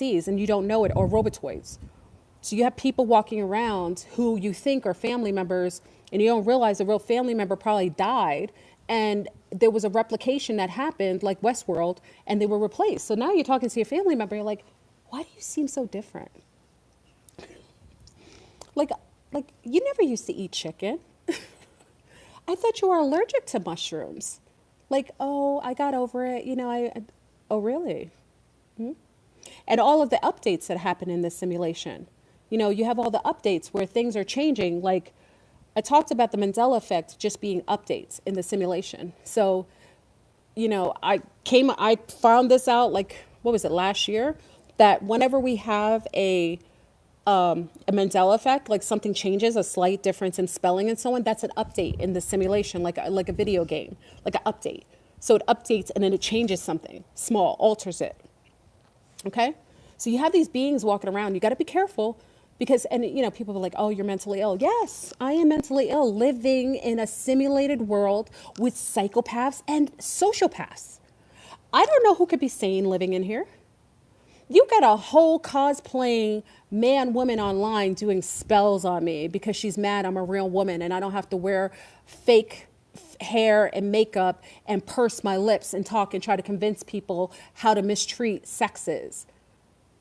and you don't know it, or robotoids. So you have people walking around who you think are family members, and you don't realize the real family member probably died, and there was a replication that happened like Westworld, and they were replaced. So now you're talking to your family member, you're like, why do you seem so different? Like, like you never used to eat chicken. I thought you were allergic to mushrooms. Like, oh, I got over it. Oh, really? And all of the updates that happen in this simulation. You have all the updates where things are changing. Like I talked about the Mandela effect just being updates in the simulation. So, I found this out, like, what was it, last year? That whenever we have a Mandela effect, like something changes, a slight difference in spelling and so on, that's an update in the simulation, like a video game, like an update. So it updates and then it changes something small, alters it. Okay? So you have these beings walking around. You got to be careful because, and people are like, oh, you're mentally ill. Yes, I am mentally ill, living in a simulated world with psychopaths and sociopaths. I don't know who could be sane living in here. You got a whole cosplaying man, woman online doing spells on me because she's mad I'm a real woman and I don't have to wear fake hair and makeup and purse my lips and talk and try to convince people how to mistreat sexes.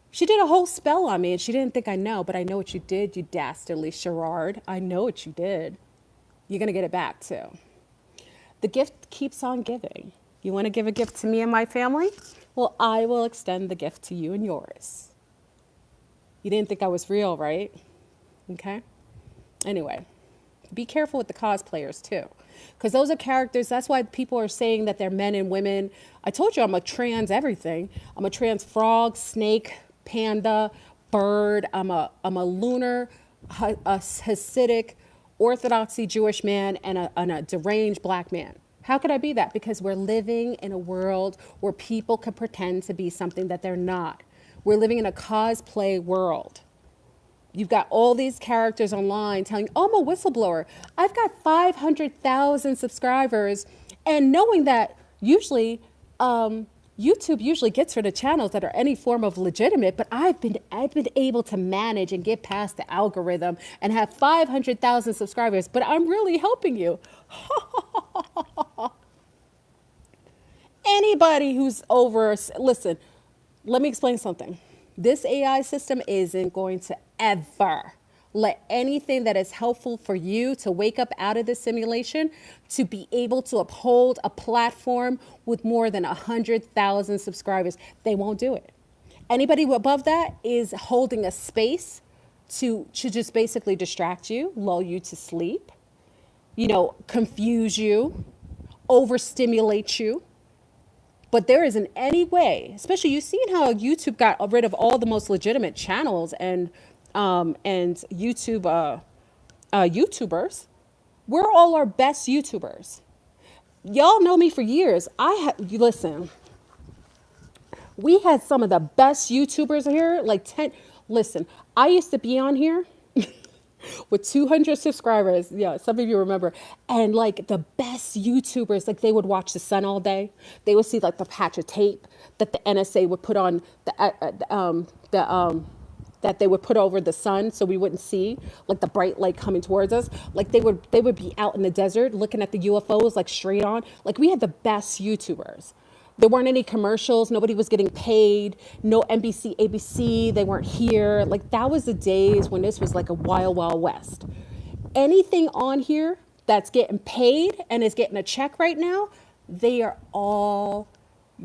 She did a whole spell on me and she didn't think I know, but I know what you did, you dastardly charade. I know what you did. You're going to get it back too. The gift keeps on giving. You want to give a gift to me and my family? Well, I will extend the gift to you and yours. You didn't think I was real, right? Okay. Anyway, be careful with the cosplayers too. Because those are characters. That's why people are saying that they're men and women. I told you I'm a trans everything. I'm a trans frog, snake, panda, bird. I'm a lunar, a Hasidic, Orthodoxy Jewish man, and a deranged black man. How could I be that? Because we're living in a world where people can pretend to be something that they're not. We're living in a cosplay world. You've got all these characters online telling, oh, I'm a whistleblower. I've got 500,000 subscribers. And knowing that usually YouTube usually gets rid of channels that are any form of legitimate, but I've been able to manage and get past the algorithm and have 500,000 subscribers, but I'm really helping you. Anybody who's listen, let me explain something. This AI system isn't going to ever let anything that is helpful for you to wake up out of this simulation to be able to uphold a platform with more than 100,000 subscribers. They won't do it. Anybody above that is holding a space to just basically distract you, lull you to sleep, confuse you, overstimulate you. But there isn't any way, especially you've seen how YouTube got rid of all the most legitimate channels and YouTube YouTubers. We're all our best YouTubers. Y'all know me for years. Listen, we had some of the best YouTubers here, like 10. Listen, I used to be on here with 200 subscribers. Yeah, some of you remember. And like the best YouTubers, like they would watch the sun all day. They would see like the patch of tape that the NSA would put on that they would put over the sun so we wouldn't see like the bright light coming towards us. Like they would be out in the desert looking at the UFOs like straight on. Like we had the best YouTubers. There weren't any commercials. Nobody was getting paid. No NBC, ABC. They weren't here. Like that was the days when this was like a wild, wild west. Anything on here that's getting paid and is getting a check right now, they are all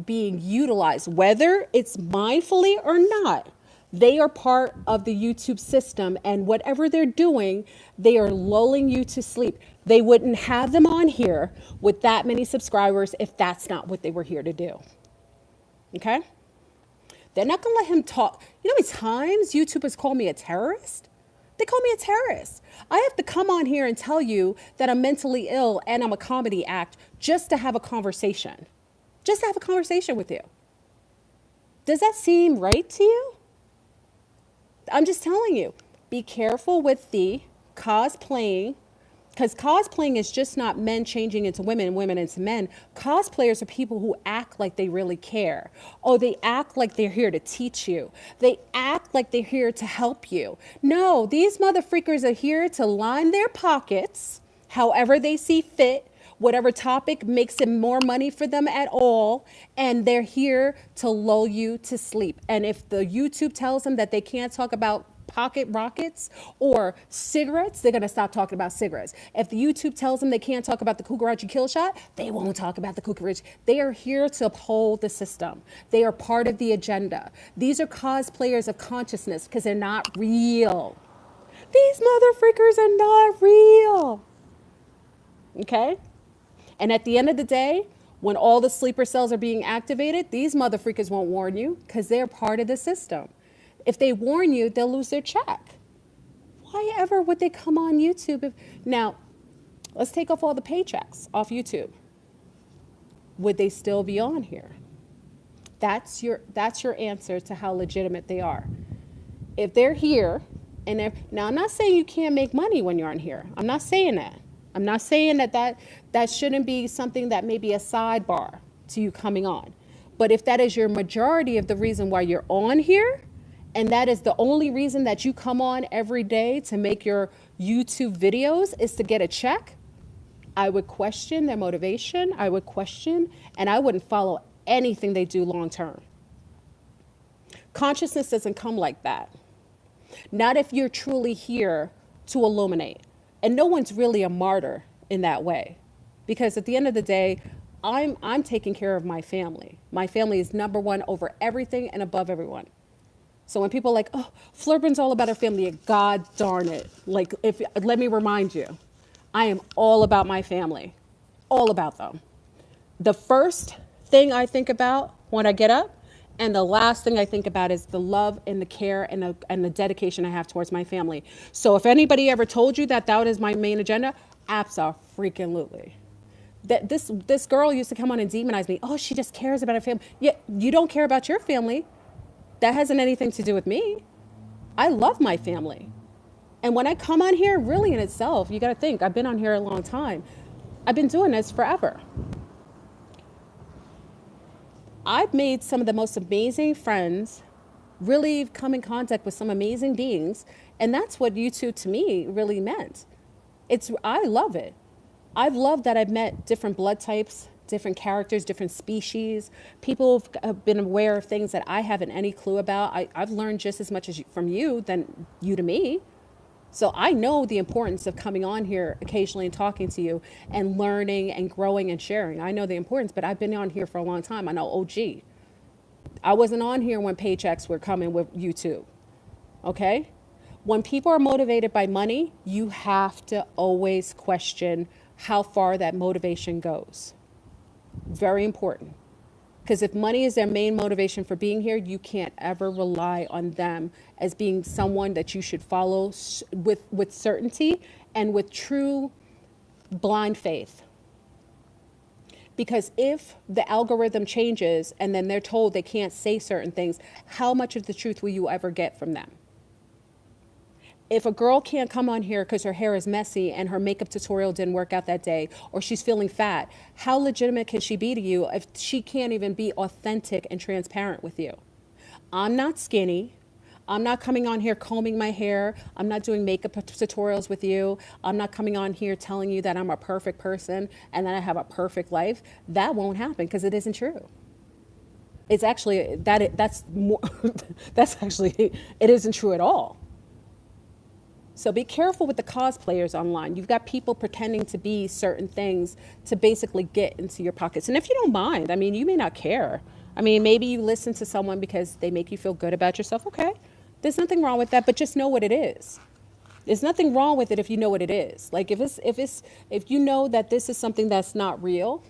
being utilized, whether it's mindfully or not. They are part of the YouTube system, and whatever they're doing, they are lulling you to sleep. They wouldn't have them on here with that many subscribers if that's not what they were here to do. Okay? They're not going to let him talk. You know how many times YouTubers call me a terrorist? They call me a terrorist. I have to come on here and tell you that I'm mentally ill and I'm a comedy act just to have a conversation. Just to have a conversation with you. Does that seem right to you? I'm just telling you, be careful with the cosplaying Because cosplaying is just not men changing into women and women into men. Cosplayers are people who act like they really care. Oh, they act like they're here to teach you. They act like they're here to help you. No, these motherfreakers are here to line their pockets however they see fit, whatever topic makes it more money for them at all, and they're here to lull you to sleep. And if the YouTube tells them that they can't talk about pocket rockets or cigarettes, they're going to stop talking about cigarettes. If the YouTube tells them they can't talk about the Kukarachi kill shot, they won't talk about the Kukarachi. They are here to uphold the system. They are part of the agenda. These are cosplayers of consciousness because they're not real. These motherfreakers are not real. Okay? And at the end of the day, when all the sleeper cells are being activated, these motherfreakers won't warn you because they're part of the system. If they warn you, they'll lose their check. Why ever would they come on YouTube? Now, let's take off all the paychecks off YouTube. Would they still be on here? That's your answer to how legitimate they are. If they're here, now I'm not saying you can't make money when you're on here. I'm not saying that. I'm not saying that shouldn't be something that may be a sidebar to you coming on. But if that is your majority of the reason why you're on here, and that is the only reason that you come on every day to make your YouTube videos is to get a check, I would question their motivation. I would question, and I wouldn't follow anything they do long term. Consciousness doesn't come like that. Not if you're truly here to illuminate. And no one's really a martyr in that way. Because at the end of the day, I'm taking care of my family. My family is number one over everything and above everyone. So when people are like, oh, Fleur Brun's all about her family, God darn it. Like, let me remind you, I am all about my family, all about them. The first thing I think about when I get up, and the last thing I think about is the love and the care and the dedication I have towards my family. So if anybody ever told you that is my main agenda, abso-freaking-lutely. That this girl used to come on and demonize me. Oh, she just cares about her family. Yeah, you don't care about your family. That hasn't anything to do with me. I love my family. And when I come on here, really in itself, you got to think, I've been on here a long time. I've been doing this forever. I've made some of the most amazing friends, really come in contact with some amazing beings. And that's what YouTube to me really meant. I love it. I've loved that I've met different blood types, different characters, different species. People have been aware of things that I haven't any clue about. I've learned just as much from you than you to me. So I know the importance of coming on here occasionally and talking to you and learning and growing and sharing. I know the importance, but I've been on here for a long time. I know, oh, gee, I wasn't on here when paychecks were coming with YouTube. Okay? When people are motivated by money, you have to always question how far that motivation goes. Very important. Because if money is their main motivation for being here, you can't ever rely on them as being someone that you should follow with certainty and with true blind faith. Because if the algorithm changes and then they're told they can't say certain things, how much of the truth will you ever get from them? If a girl can't come on here because her hair is messy and her makeup tutorial didn't work out that day, or she's feeling fat, how legitimate can she be to you if she can't even be authentic and transparent with you? I'm not skinny. I'm not coming on here combing my hair. I'm not doing makeup tutorials with you. I'm not coming on here telling you that I'm a perfect person and that I have a perfect life. That won't happen because it isn't true. It's actually, that's actually, it isn't true at all. So be careful with the cosplayers online. You've got people pretending to be certain things to basically get into your pockets. And if you don't mind, I mean, you may not care. I mean, maybe you listen to someone because they make you feel good about yourself. Okay, there's nothing wrong with that, but just know what it is. There's nothing wrong with it if you know what it is. Like if you know that this is something that's not real,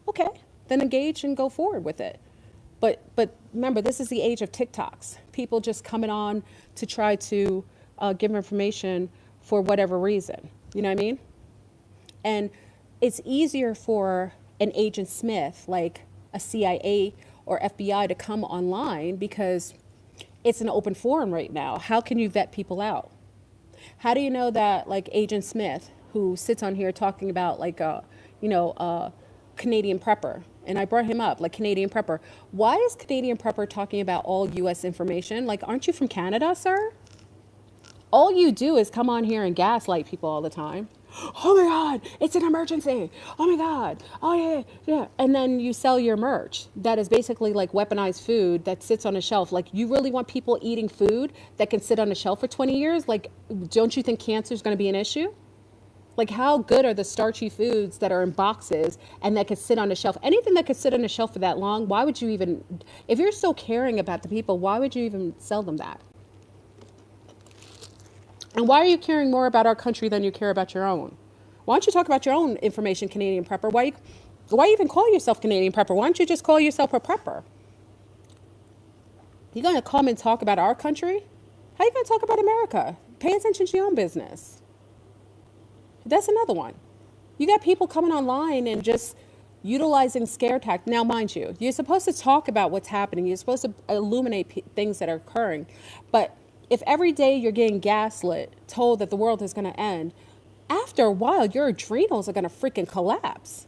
okay, then engage and go forward with it. But remember, this is the age of TikToks. People just coming on to try to give information for whatever reason. You know what I mean? And it's easier for an Agent Smith, like a CIA or FBI, to come online because it's an open forum right now. How can you vet people out? How do you know that, like Agent Smith, who sits on here talking about like Canadian prepper. And I brought him up, like Canadian prepper. Why is Canadian prepper talking about all U.S. information? Like, aren't you from Canada, sir? All you do is come on here and gaslight people all the time. Oh my God, it's an emergency. Oh my God. Oh yeah, yeah. And then you sell your merch that is basically like weaponized food that sits on a shelf. Like, you really want people eating food that can sit on a shelf for 20 years? Like, don't you think cancer is going to be an issue? Like, how good are the starchy foods that are in boxes and that could sit on a shelf? Anything that could sit on a shelf for that long, why would you even, if you're so caring about the people, why would you even sell them that? And why are you caring more about our country than you care about your own? Why don't you talk about your own information, Canadian prepper? Why even call yourself Canadian prepper? Why don't you just call yourself a prepper? You're going to come and talk about our country? How are you going to talk about America? Pay attention to your own business. That's another one. You got people coming online and just utilizing scare tactics. Now, mind you, you're supposed to talk about what's happening. You're supposed to illuminate things that are occurring. But if every day you're getting gaslit, told that the world is going to end, after a while, your adrenals are going to freaking collapse.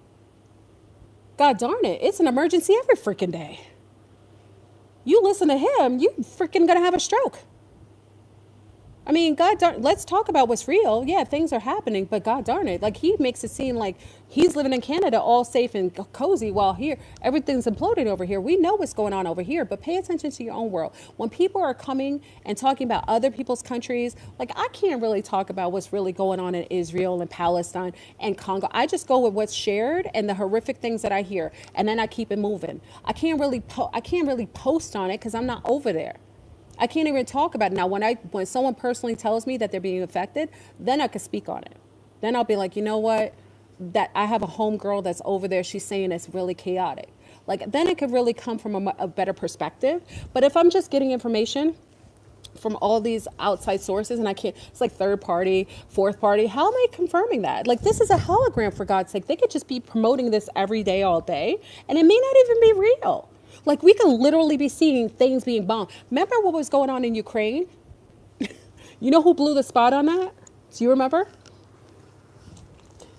God darn it, it's an emergency every freaking day. You listen to him, you freaking going to have a stroke. I mean, God darn, let's talk about what's real. Yeah, things are happening, but God darn it, like, he makes it seem like he's living in Canada all safe and cozy, while here everything's imploded over here. We know what's going on over here, but pay attention to your own world. When people are coming and talking about other people's countries, like, I can't really talk about what's really going on in Israel and Palestine and Congo. I just go with what's shared and the horrific things that I hear, and then I keep it moving. I can't really post on it because I'm not over there. I can't even talk about it. Now, when someone personally tells me that they're being affected, then I could speak on it. Then I'll be like, you know what? That I have a homegirl that's over there. She's saying it's really chaotic. Like, then it could really come from a better perspective. But if I'm just getting information from all these outside sources and I can't, it's like third party, fourth party, how am I confirming that? Like, this is a hologram, for God's sake. They could just be promoting this every day, all day, and it may not even be real. Like, we can literally be seeing things being bombed. Remember what was going on in Ukraine? You know who blew the spot on that? Do you remember?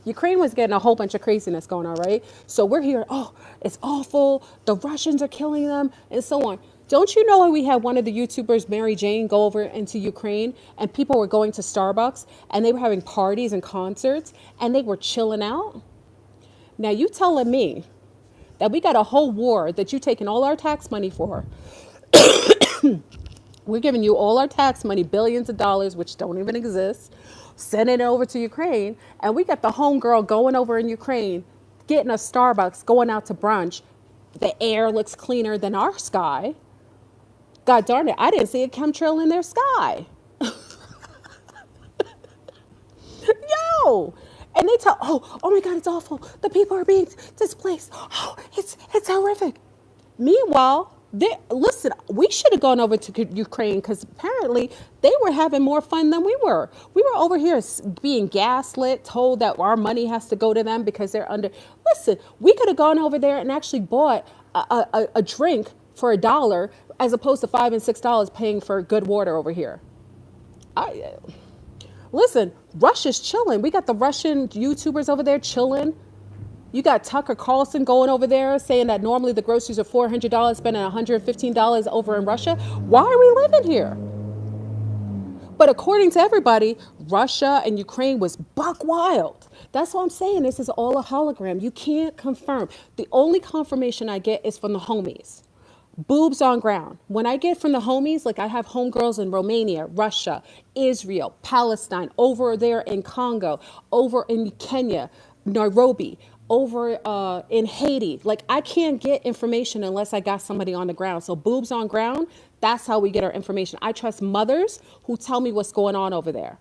Ukraine was getting a whole bunch of craziness going on, right? So we're here, oh, it's awful. The Russians are killing them and so on. Don't you know we had one of the YouTubers, Mary Jane, go over into Ukraine and people were going to Starbucks and they were having parties and concerts and they were chilling out? Now, you telling me that we got a whole war that you're taking all our tax money for. We're giving you all our tax money, billions of dollars, which don't even exist, sending it over to Ukraine. And we got the homegirl going over in Ukraine, getting a Starbucks, going out to brunch. The air looks cleaner than our sky. God darn it, I didn't see a chemtrail in their sky. Yo! And they tell, oh my God, it's awful. The people are being displaced. Oh, it's horrific. Meanwhile, listen, we should have gone over to Ukraine because apparently they were having more fun than we were. We were over here being gaslit, told that our money has to go to them because they're under. Listen, we could have gone over there and actually bought a drink for $1 as opposed to $5 and $6 paying for good water over here. Listen, Russia's chilling. We got the Russian YouTubers over there chilling. You got Tucker Carlson going over there saying that normally the groceries are $400, spending $115 over in Russia. Why are we living here? But according to everybody, Russia and Ukraine was buck wild. That's what I'm saying. This is all a hologram. You can't confirm. The only confirmation I get is from the homies. Boobs on ground. When I get from the homies, like I have homegirls in Romania, Russia, Israel, Palestine, over there in Congo, over in Kenya, Nairobi, over in Haiti. Like, I can't get information unless I got somebody on the ground. So boobs on ground, that's how we get our information. I trust mothers who tell me what's going on over there.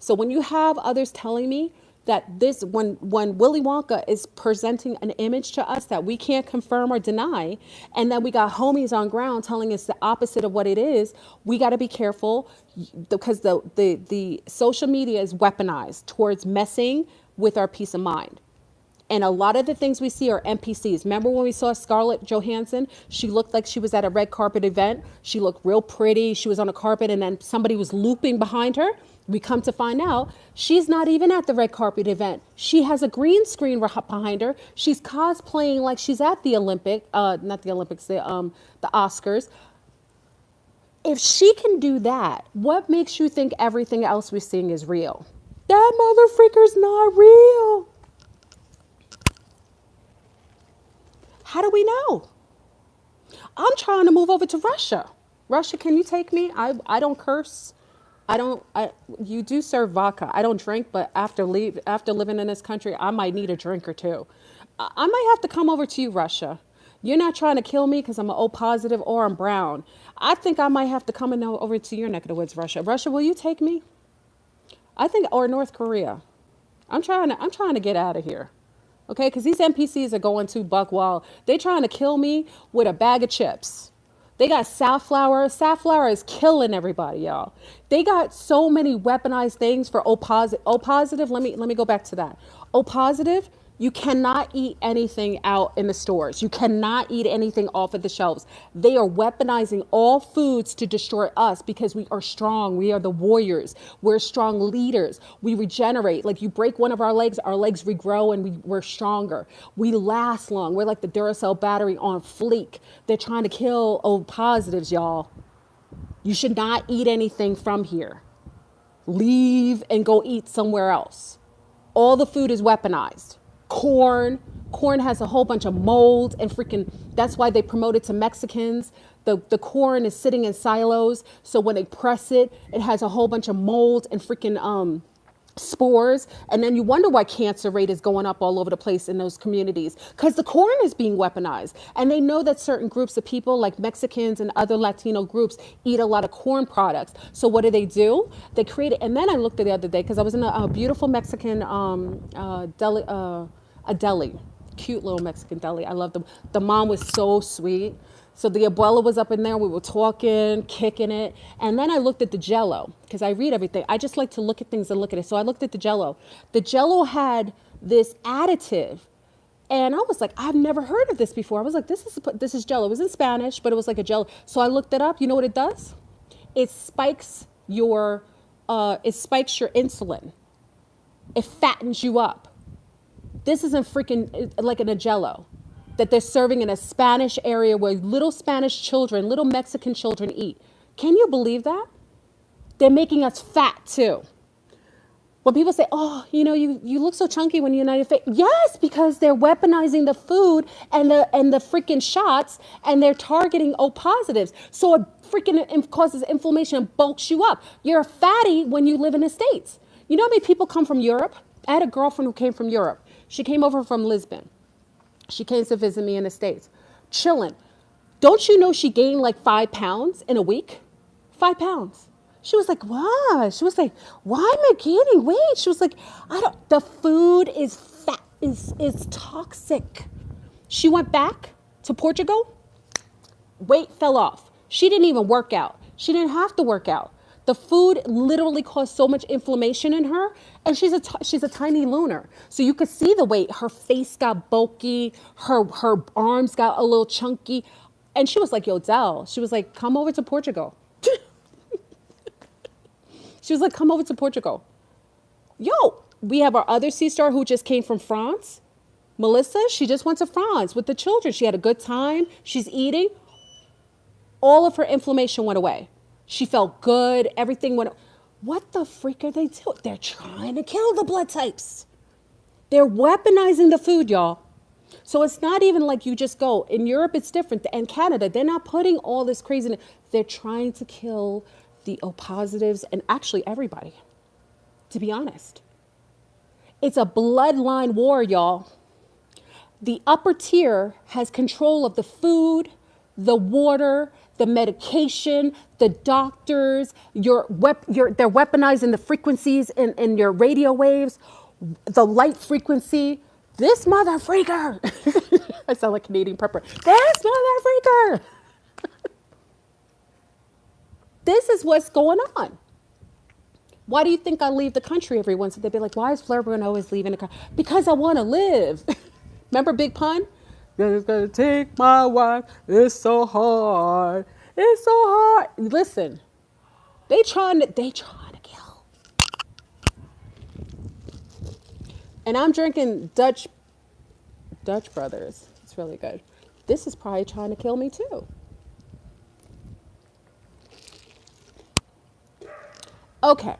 So when you have others telling me that when Willy Wonka is presenting an image to us that we can't confirm or deny, and then we got homies on ground telling us the opposite of what it is, we got to be careful because the social media is weaponized towards messing with our peace of mind. And a lot of the things we see are NPCs. Remember when we saw Scarlett Johansson? She looked like she was at a red carpet event. She looked real pretty. She was on a carpet and then somebody was looping behind her. We come to find out she's not even at the red carpet event. She has a green screen behind her. She's cosplaying like she's at the not the Olympics, the Oscars. If she can do that, what makes you think everything else we're seeing is real? That mother freaker's not real. How do we know? I'm trying to move over to Russia. Russia, can you take me? I don't curse. You do serve vodka. I don't drink, but after living in this country, I might need a drink or two. I might have to come over to you, Russia. You're not trying to kill me because I'm an O positive or I'm brown. I think I might have to come over to your neck of the woods, Russia. Russia, will you take me? I think, or North Korea. I'm trying to get out of here. Okay, because these NPCs are going too buck wild. They trying to kill me with a bag of chips. They got safflower. Safflower is killing everybody, y'all. They got so many weaponized things for O positive. O positive. Let me go back to that. O positive. You cannot eat anything out in the stores. You cannot eat anything off of the shelves. They are weaponizing all foods to destroy us because we are strong. We are the warriors. We're strong leaders. We regenerate. Like you break one of our legs regrow and we're stronger. We last long. We're like the Duracell battery on fleek. They're trying to kill O positives, y'all. You should not eat anything from here. Leave and go eat somewhere else. All the food is weaponized. Corn has a whole bunch of mold and freaking, that's why they promote it to Mexicans. The corn is sitting in silos. So when they press it, it has a whole bunch of mold and freaking spores. And then you wonder why cancer rate is going up all over the place in those communities because the corn is being weaponized. And they know that certain groups of people like Mexicans and other Latino groups eat a lot of corn products. So what do? They create it. And then I looked at the other day because I was in a beautiful Mexican deli, cute little Mexican deli. I love them. The mom was so sweet. So the abuela was up in there. We were talking, kicking it. And then I looked at the Jell-O because I read everything. I just like to look at things and look at it. So I looked at the Jell-O. The Jell-O had this additive. And I was like, I've never heard of this before. I was like, this is Jell-O. It was in Spanish, but it was like a Jell-O. So I looked it up. You know what it does? It spikes your insulin. It fattens you up. This isn't freaking like in a Jell-O that they're serving in a Spanish area where little Spanish children, little Mexican children eat. Can you believe that? They're making us fat too. When people say, oh, you look so chunky when you're United States. Yes, because they're weaponizing the food and the freaking shots and they're targeting O positives. So it freaking causes inflammation and bulks you up. You're a fatty when you live in the States. You know how many people come from Europe? I had a girlfriend who came from Europe. She came over from Lisbon. She came to visit me in the States. Chilling. Don't you know she gained like 5 pounds in a week? 5 pounds. She was like, what? She was like, why am I gaining weight? She was like, the food is fat, is toxic. She went back to Portugal. Weight fell off. She didn't even work out. She didn't have to work out. The food literally caused so much inflammation in her, and she's a tiny lunar. So you could see the weight. Her face got bulky. Her arms got a little chunky. And she was like, yo, Del, she was like, come over to Portugal. She was like, come over to Portugal. Yo, we have our other C-star who just came from France. Melissa, she just went to France with the children. She had a good time. She's eating. All of her inflammation went away. She felt good. Everything went. What the freak are they doing? They're trying to kill the blood types. They're weaponizing the food, y'all. So it's not even like you just go. In Europe, it's different. And Canada, they're not putting all this craziness. They're trying to kill the O positives and actually everybody, to be honest. It's a bloodline war, y'all. The upper tier has control of the food, the water, the medication, the doctors, they're weaponizing the frequencies in your radio waves, the light frequency. This mother freaker. I sound like Canadian pepper. This mother freaker. This is what's going on. Why do you think I leave the country every once? They'd be like, why is Fleur Brun always leaving the country? Because I want to live. Remember Big Pun? It's gonna take my wife. It's so hard. It's so hard. Listen, they trying to kill. And I'm drinking Dutch Brothers. It's really good. This is probably trying to kill me too. Okay.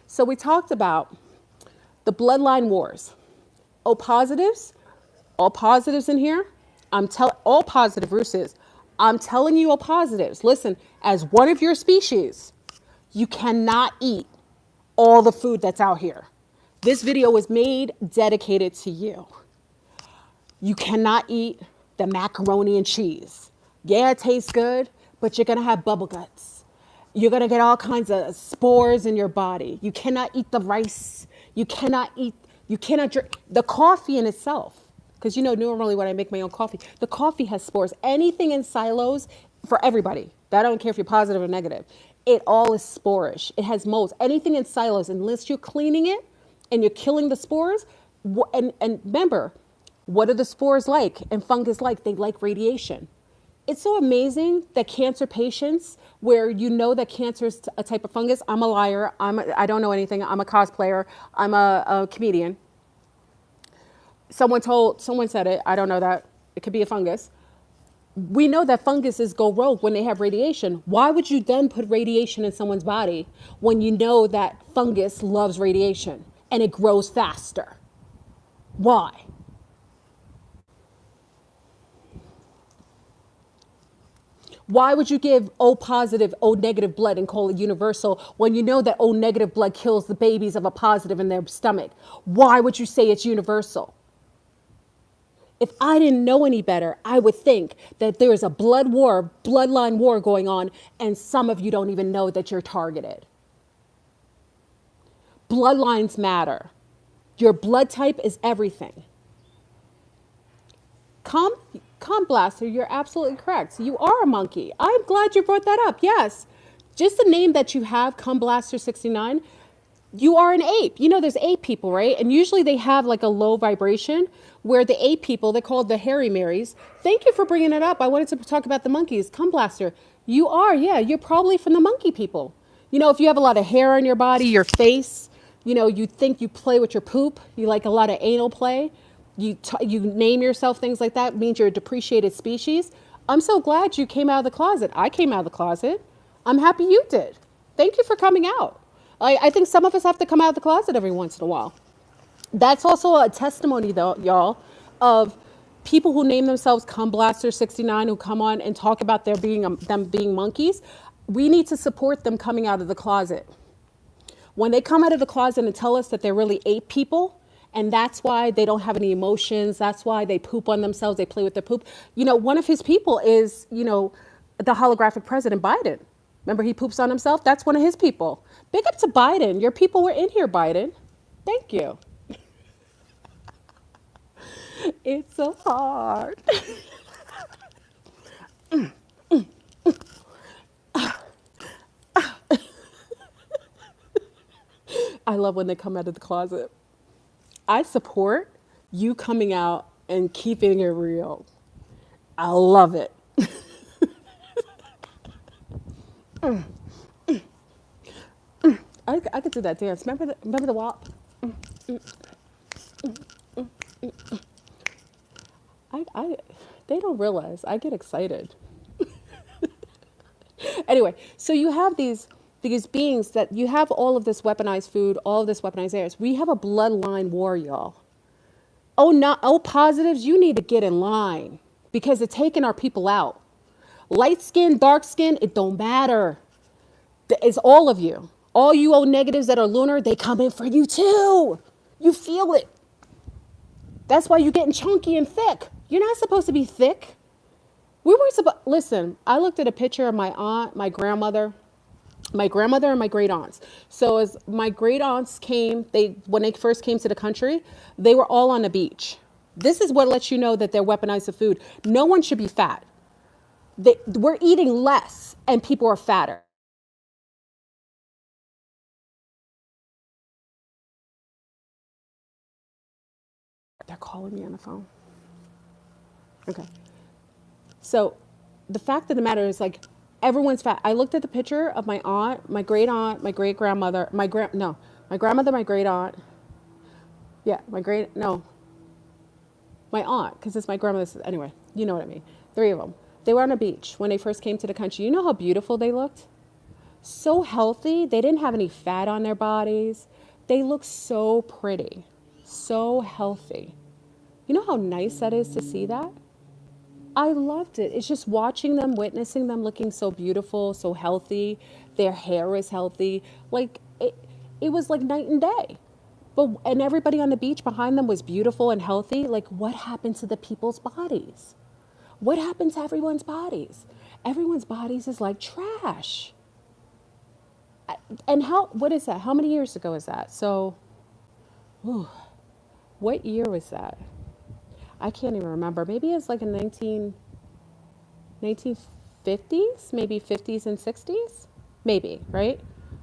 So we talked about the bloodline wars. O positives, all positives in here. All positive Roosters. I'm telling you, all positives. Listen, as one of your species, you cannot eat all the food that's out here. This video was made dedicated to you. You cannot eat the macaroni and cheese. Yeah, it tastes good, but you're gonna have bubble guts. You're gonna get all kinds of spores in your body. You cannot eat the rice. You cannot drink the coffee in itself. Because you know, normally when I make my own coffee, the coffee has spores. Anything in silos for everybody. I don't care if you're positive or negative. It all is sporish. It has molds. Anything in silos, unless you're cleaning it and you're killing the spores. And remember, what are the spores like and fungus like? They like radiation. It's so amazing that cancer patients, where you know that cancer is a type of fungus. I'm a liar. I don't know anything. I'm a cosplayer. I'm a comedian. Someone said it. I don't know that. It could be a fungus. We know that funguses go rogue when they have radiation. Why would you then put radiation in someone's body when you know that fungus loves radiation and it grows faster? Why? Why would you give O positive, O negative blood and call it universal when you know that O negative blood kills the babies of a positive in their stomach? Why would you say it's universal? If I didn't know any better, I would think that there is a bloodline war going on, and some of you don't even know that you're targeted. Bloodlines matter. Your blood type is everything. Come Blaster, you're absolutely correct. You are a monkey. I'm glad you brought that up. Yes. Just the name that you have, Come Blaster 69, you are an ape. You know, there's ape people, right? And usually they have like a low vibration, where the ape people, they're called the hairy marys. Thank you for bringing it up. I wanted to talk about the monkeys. Come Blaster, you are, yeah, you're probably from the monkey people. You know, if you have a lot of hair on your body, your face, you know, you think you play with your poop, you like a lot of anal play, you name yourself things like that, means you're a depreciated species. I'm so glad you came out of the closet. I came out of the closet. I'm happy you did. Thank you for coming out. I think some of us have to come out of the closet every once in a while. That's also a testimony, though, y'all, of people who name themselves Come Blaster 69, who come on and talk about them being monkeys. We need to support them coming out of the closet. When they come out of the closet and tell us that they're really ape people, and that's why they don't have any emotions, that's why they poop on themselves, they play with their poop. You know, one of his people is, you know, the holographic President Biden. Remember, he poops on himself? That's one of his people. Big up to Biden. Your people were in here, Biden. Thank you. It's so hard. I love when they come out of the closet. I support you coming out and keeping it real. I love it. I could do that dance. Remember the WAP? They don't realize I get excited. Anyway, so you have these beings that you have all of this weaponized food, all of this weaponized air. We have a bloodline war, y'all. Oh, positives, you need to get in line because they're taking our people out. Light skin, dark skin, it don't matter. It's all of you. All you O negatives that are lunar, they come in for you too. You feel it. That's why you're getting chunky and thick. You're not supposed to be thick. We weren't supposed, listen, I looked at a picture of my aunt, my grandmother and my great aunts. So as my great aunts came, when they first came to the country, they were all on the beach. This is what lets you know that they're weaponized the food. No one should be fat. We're eating less and people are fatter. They're calling me on the phone. Okay. So the fact of the matter is, like, everyone's fat. I looked at the picture of my aunt, my great aunt, my great grandmother, my grandmother, my great aunt. Yeah, my aunt, because it's my grandmother's. Anyway, you know what I mean. 3 of them. They were on a beach when they first came to the country. You know how beautiful they looked? So healthy. They didn't have any fat on their bodies. They looked so pretty, so healthy. You know how nice that is to see that? I loved it. It's just watching them, witnessing them looking so beautiful, so healthy. Their hair was healthy. Like it was like night and day. And everybody on the beach behind them was beautiful and healthy. Like, what happened to the people's bodies? What happened to everyone's bodies? Everyone's bodies is like trash. And what is that? How many years ago is that? So, what year was that? I can't even remember. Maybe it's like in 1950s, maybe 50s and 60s, maybe, right?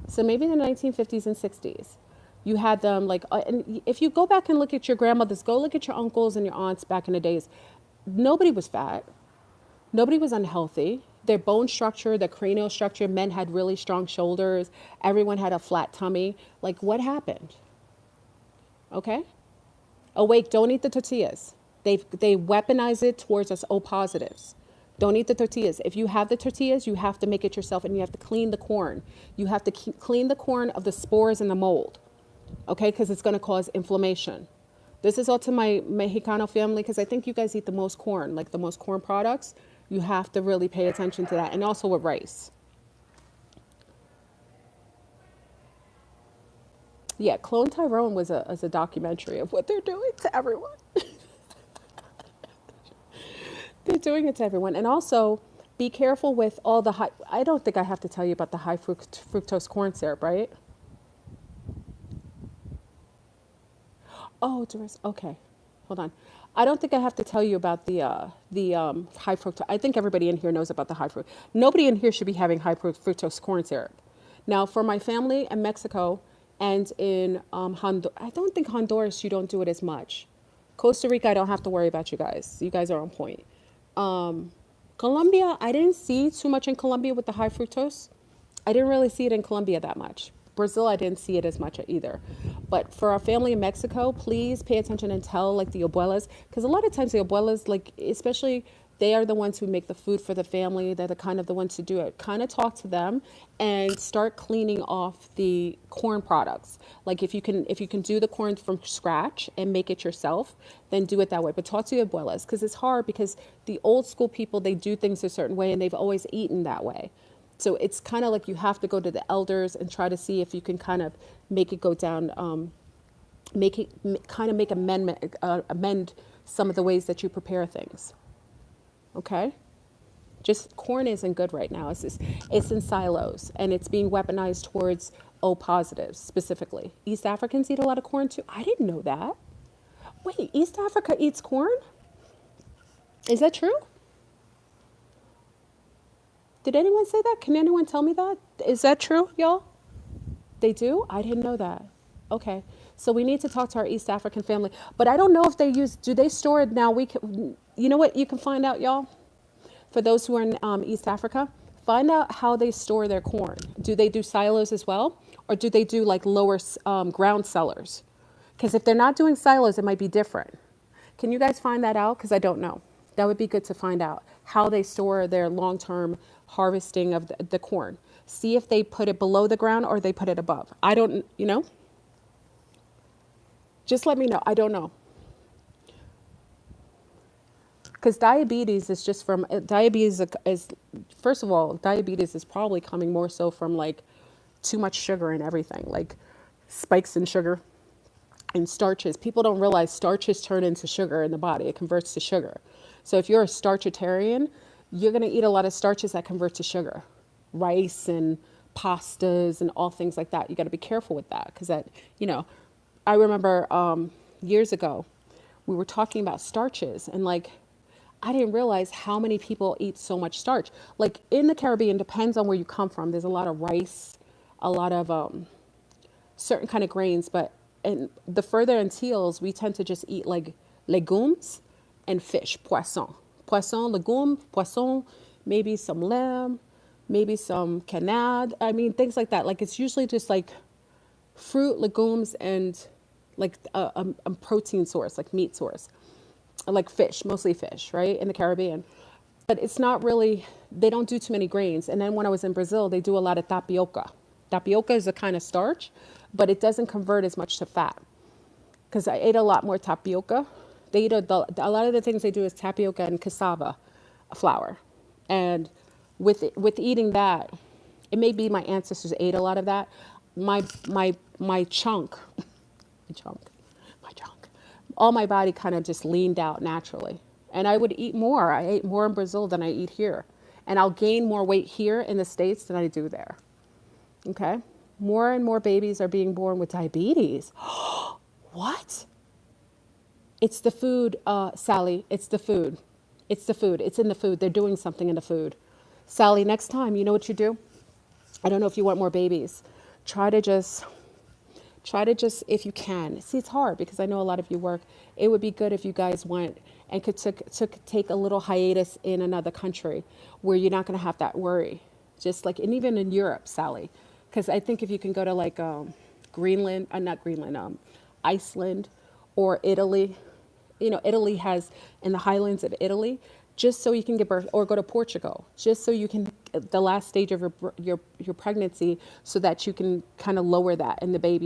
So maybe in the 1950s and 60s, you had them like, and if you go back and look at your grandmothers, go look at your uncles and your aunts back in the days, nobody was fat. Nobody was unhealthy. Their bone structure, their cranial structure, men had really strong shoulders. Everyone had a flat tummy. Like, what happened? Okay? Awake, don't eat the tortillas. They weaponize it towards us O positives. Don't eat the tortillas. If you have the tortillas, you have to make it yourself, and you have to clean the corn. You have to clean the corn of the spores and the mold, okay? Because it's going to cause inflammation. This is all to my Mexicano family, because I think you guys eat the most corn, like the most corn products. You have to really pay attention to that, and also with rice. Yeah, Clone Tyrone was a documentary of what they're doing to everyone. They're doing it to everyone. And also, be careful with all the high, I don't think I have to tell you about the high fructose corn syrup, right? Oh, okay. Hold on. I don't think I have to tell you about the high fructose. I think everybody in here knows about the high fructose. Nobody in here should be having high fructose corn syrup. Now, for my family in Mexico and in Honduras, I don't think Honduras, you don't do it as much. Costa Rica, I don't have to worry about you guys. You guys are on point. Colombia, I didn't see too much in Colombia with the high fructose. I didn't really see it in Colombia that much. Brazil, I didn't see it as much either. But for our family in Mexico, please pay attention and tell like the abuelas, because a lot of times the abuelas, like especially they are the ones who make the food for the family. They're the kind of the ones to do it. Kind of talk to them and start cleaning off the corn products. Like if you can do the corn from scratch and make it yourself, then do it that way. But talk to your abuelas, because it's hard, because the old school people, they do things a certain way and they've always eaten that way. So it's kind of like you have to go to the elders and try to see if you can kind of make it go down, amend some of the ways that you prepare things. Okay? Just corn isn't good right now. It's in silos and it's being weaponized towards O positives specifically. East Africans eat a lot of corn too. I didn't know that. Wait, East Africa eats corn? Is that true? Did anyone say that? Can anyone tell me that? Is that true, y'all? They do? I didn't know that. Okay. So we need to talk to our East African family. But I don't know if do they store it now? You know what you can find out, y'all? For those who are in East Africa, find out how they store their corn. Do they do silos as well? Or do they do like lower ground cellars? Because if they're not doing silos, it might be different. Can you guys find that out? Because I don't know. That would be good to find out how they store their long-term harvesting of the corn. See if they put it below the ground or they put it above. I don't, just let me know. I don't know. Because diabetes is just from, first of all, diabetes is probably coming more so from like too much sugar and everything, like spikes in sugar and starches. People don't realize starches turn into sugar in the body. It converts to sugar. So if you're a starchitarian, you're going to eat a lot of starches that convert to sugar, rice and pastas and all things like that. You got to be careful with that, because I remember years ago we were talking about starches, and like I didn't realize how many people eat so much starch. Like in the Caribbean, depends on where you come from. There's a lot of rice, a lot of certain kind of grains, but and the further Antilles, we tend to just eat like legumes, and fish, poisson. Poisson, legume, poisson, maybe some lamb, maybe some canard. I mean, things like that. Like it's usually just like fruit, legumes, and like a protein source, like meat source, like fish, mostly fish, right? In the Caribbean. But it's not really, they don't do too many grains. And then when I was in Brazil, they do a lot of tapioca. Tapioca is a kind of starch, but it doesn't convert as much to fat. Because I ate a lot more tapioca. They eat a lot of the things they do is tapioca and cassava flour. And with eating that, it may be my ancestors ate a lot of that. My chunk, my chunk, all my body kind of just leaned out naturally. And I would eat more. I ate more in Brazil than I eat here. And I'll gain more weight here in the States than I do there. Okay? More and more babies are being born with diabetes. What? It's the food, Sally. It's the food. It's the food. It's in the food. They're doing something in the food. Sally, next time, you know what you do? I don't know if you want more babies. Try to just, if you can. See, it's hard because I know a lot of you work. It would be good if you guys went and could take a little hiatus in another country where you're not going to have that worry. Just like, and even in Europe, Sally. Because I think if you can go to like Greenland, not Greenland, Iceland or Italy, you know, Italy has in the highlands of Italy, just so you can give birth, or go to Portugal, just so you can, the last stage of your pregnancy, so that you can kind of lower that in the baby and